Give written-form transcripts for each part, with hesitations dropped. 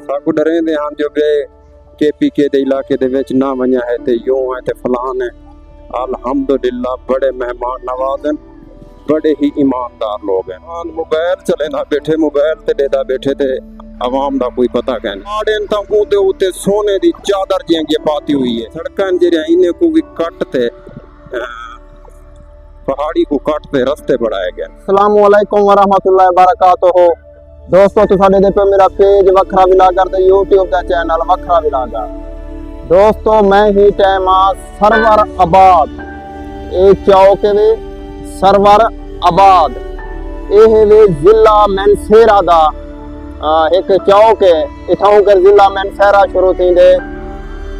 ताकू डरेंदे हैं जो बे KPK दे इलाके दे विच ना वञा है ते यूं है ते फलान है। अल्हम्दुलिल्लाह बड़े मेहमान नवाज हैं, बड़े ही ईमानदार लोग हैं। मोबाइल चले ना बैठे, मोबाइल ते देदा बैठे ते आवाम दा कोई पता कहने। आड़ेन तां ऊदे उत्ते सोने दी चादर जेंगी पाती हुई है। सड़कां जेड़ियां इन्हें को भी कट ते पहाड़ी को कट ते रस्ते बढ़ाए गए। अस्सलामु अलैकुम वरहमतुल्लाहि वबरकातुहू। दोस्तों तुसाडे दे पे मेरा पेज वखरा विलागर ते YouTube दा चैनल वखरा विलागर। दोस्तों मैं ही टाइम सरवर आबाद ए चौक वे सरवर आबाद ए वे जिला मनसेरा दा एक चौक है। इथां कर जिला मनसेरा शुरू थींदे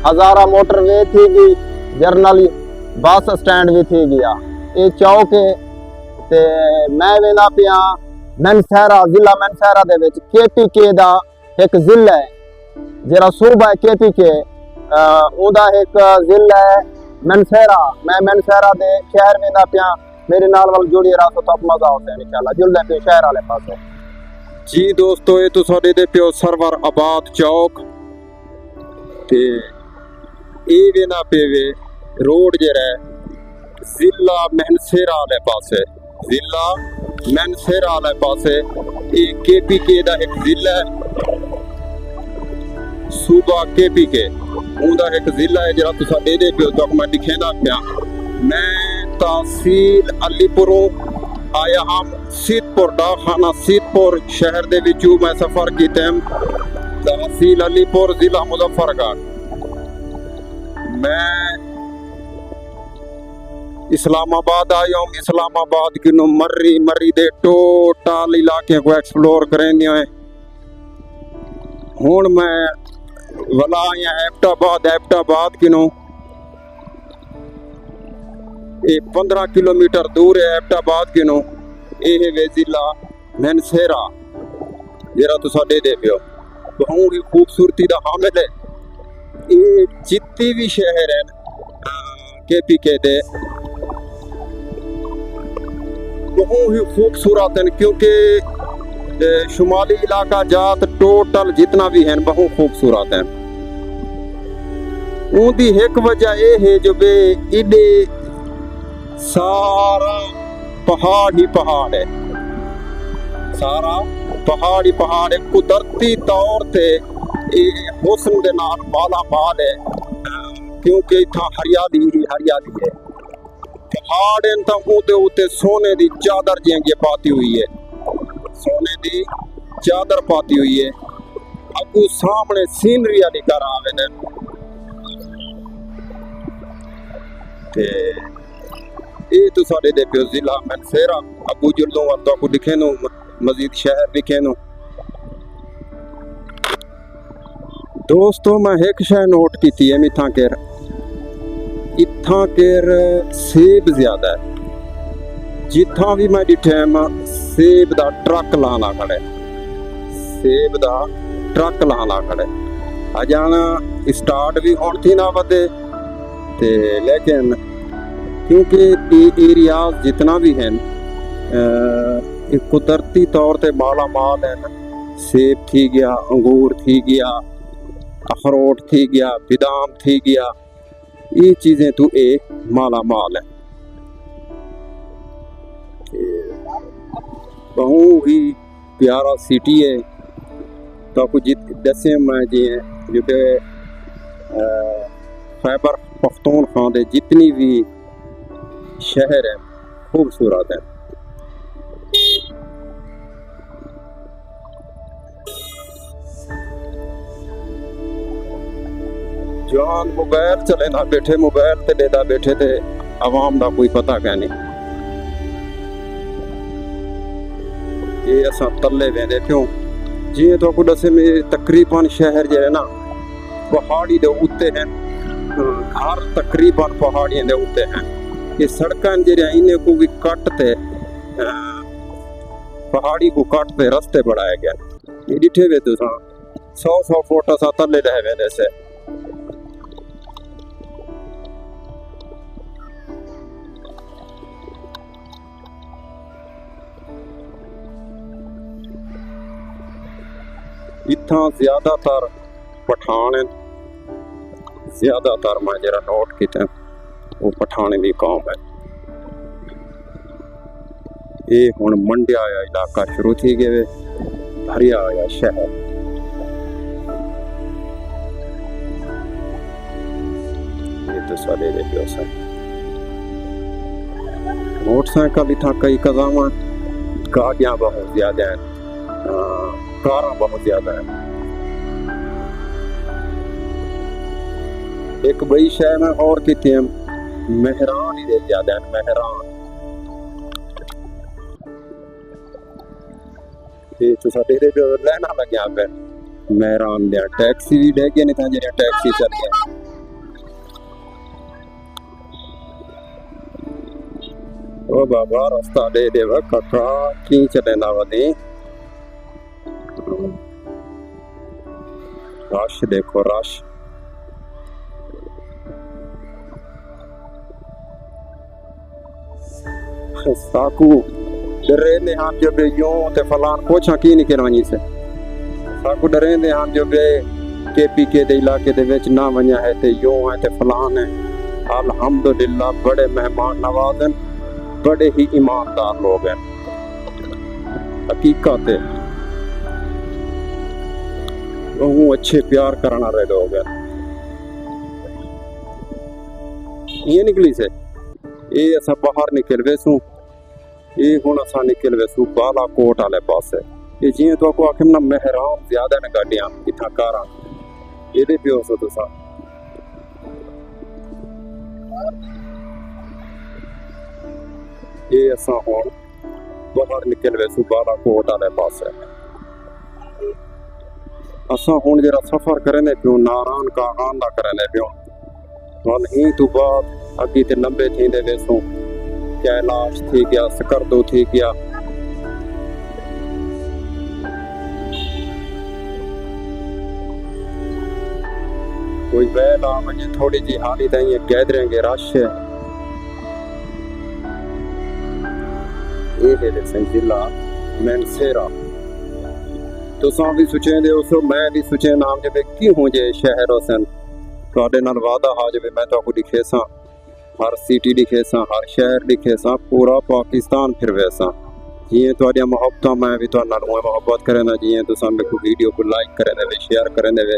हजारा मोटरवे थी गई, जर्नल बस स्टैंड भी थी गया। ये चौक है ते मैं वेंदा पिया मनसेरा, जिला मनसेरा दे विच KPK दा एक जिला है जेड़ा सूबा है KPK ओदा एक जिला है मनसेरा। मैं मनसेरा दे शहर वेंदा पिया, मेरे नाल वाल जुड़ी रहो तो मजा होता है इंशाल्लाह। जुलदे पे शहर वाले पासे। जी दोस्तों ये तो साडे दे पियो सरवर आबाद चौक ते ए वेंदा पेवे रोड जेड़ा है जिला मनसेरा वाले पासे, जिला मनसेरा वाले पासे ये KPK दा एक जिला है, सूबा KPK उनका एक जिला है जरा तुसा दे दे पियो। तो मैं लिखेंदा पिया मैं तहसील अलीपुरों आया हम सीतपुर डाखाना सीतपुर शहर दे विचों मैं सफर कीते हैं तहसील अलीपुर जिला मुजफ्फरगढ़। मैं इस्लामाबाद आया हूँ। इस्लामाबाद की नो मर्री दे टोटल इलाके को एक्सप्लोर करेंगे। हुण मैं वला आया एबटाबाद की नो ये 15 किलोमीटर दूर है एबटाबाद की नो ये वे जिला मनसेरा जरा तुसा दे दे पियो। बहुत ही खूबसूरती दा हामिल है। ये जितनी भी शहर है KPK दे बहुत ही खूबसूरत है क्योंकि शुमाली इलाका जात टोटल जितना भी है बहुत खूबसूरत है। उनकी एक वजह यह है जो बे इडे सारा पहाड़ ही पहाड़ है, सारा पहाड़ ही पहाड़ है। कुदरती तौर पे हुस्न दे नाल माला माल है क्योंकि इतना हरियाली ही हरियाली है। पहाड़ तो ऊते ऊते सोने दी चादर जेंगी पाती हुई है, सोने दी चादर पाती हुई है। अगू सामने सीनरी वाली घर आवे ने ते ये तो साडे दे पियो जिला मनसेरा। अगू जुल्लों वाल तो दिखे नो मजीद शहर दिखे नो। दोस्तों मैं एक शय नोट की है इत्थां केर सेब ज्यादा है। जिथा भी मैं डिठे सेब दा ट्रक लाना खड़े, सेब दा ट्रक लाना खड़े। अजाना स्टार्ट भी होन थी ना वधे ते लेकिन क्योंकि ये एरियाज जितना भी हैं कुदरती तौर पे माला माल है। सेब थी गया, अंगूर थी गया, अखरोट थी गया, बादाम थी गया, ये चीजें तो ए माला माल है। बहुत ही प्यारा सिटी है। तो कुछ दसे मैं जी जो खैबर पख्तूनख्वा दे जितनी भी शहर है खूबसूरत है। जान मोबाइल चले ना बैठे, मोबाइल ते देदा बैठे ते आवाम दा कोई पता कहने। ये असा तले वेंदे क्यों जी तो को दसे में तकरीबन शहर जे है ना पहाड़ी दे उत्ते हैं, घर तकरीबन पहाड़ियों दे उत्ते हैं। ये सड़कां जेड़ियां इन्हें को भी कट ते पहाड़ी को कट ते रस्ते बढ़ाए गए। ये डिठे वे तुसा 100 फुट असा तले रह वेंदे से। इत्थां ज़्यादातर पठान ज़्यादातर मैं जरा नोट किया वो पठाने की कौम है। ये हुण मंडिया आया इलाका शुरू थी गए, भरिया आया शहर। ये तो सारे मोटरसाइकिल इतना कई कदम, गाड़ियाँ बहुत ज्यादा हैं, कार बहुत ज्यादा है। एक बड़ी शहर में और कितने मेहरान ही दे ज्यादा है, मेहरान। ये तो साडे दे रहना लग्या पे मेहरान दे टैक्सी भी दे गए, नहीं था जेड़े टैक्सी चल गया। ओ बाबा रास्ता दे दे काका की चलेंदा वदी। रश देखो रश। साकू डरे ने हम जो बे यूं ते फलान पोछा की नहीं करवानी से। साकू डरे ने हम जो बे के दे इलाके दे विच ना वन्या है ते यूं है ते फलान है। अल्हम्दुलिल्लाह बड़े मेहमान नवाज हैं, बड़े ही ईमानदार लोग हैं। हकीकत है वो अच्छे प्यार करने वाले लोग हैं। ये निकली से ये असा बाहर निकल वेसू, ये हुण असा निकल वेसू बालाकोट वाले पासे। ये जियां तो आपको आखिर ना मेहरान ज्यादा ने गाड़ियां इतना कारां ये पियो सो तुसा। ये असा हुण बाहर निकल वेसू बालाकोट वाले पासे। असा हुण जरा सफर करने पियो नारायण कागान दा करने पियो। वल ही तो बाद अगी ते लंबे थींदे वेसू, कैलाश थी गया, सकरदो थी गया। कोई वैल आ वजे थोड़ी जी हाली ताई गैदरेंगे रश है। ये है जिला मैनसेरा। तुसां भी सोचे दे उसो, मैं भी सोचे नाम जब क्यों हो जे शहर होसन ਤੁਹਾਡੇ ਨਾਲ वादा हा जब मैं तो दिखे सा हर सिटी दिखे सा, हर शहर दिखे सा, पूरा पाकिस्तान फिर वैसा। जियां तुहाडियां मोहब्बतां मैं भी तुहाडे नाल मोहब्बत करना, जियां तुसां मेरे को वीडियो को लाइक करने वे, शेयर करने वे।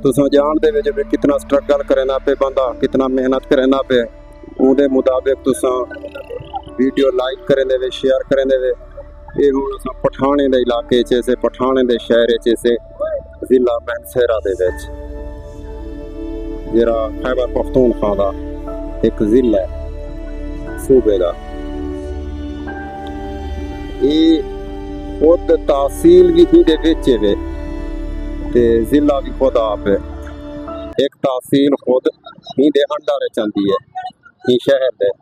तुसां जानदे वे जब कितना स्ट्रगल करना पे बंदा, कितना मेहनत करना पे, उहदे मुताबिक तुसां वीडियो लाइक करने वे, शेयर करने वे। ये हुण असां पठाने दे इलाके च से, पठाने दे शहर च से, जिला मैनसेरा दे विच जरा खैबर पख्तूनख्वा दा एक जिला है सूबे का। ये खुद तहसील भी ही दे विच वे ते जिला भी खुद आप है। एक तहसील खुद ही दे अंडर चलती है, ही शहर दे।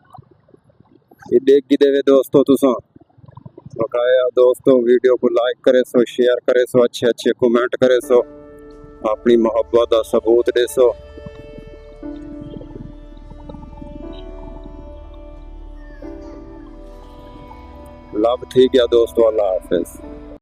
ये देख की देवे दोस्तों तुसां बकाया दोस्तों वीडियो को लाइक करे सो, शेयर करे सो, अच्छे अच्छे कमेंट करे सो, अपनी मोहब्बत का सबूत दे सो। लव थी गया दोस्तों, अल्लाह हाफिज।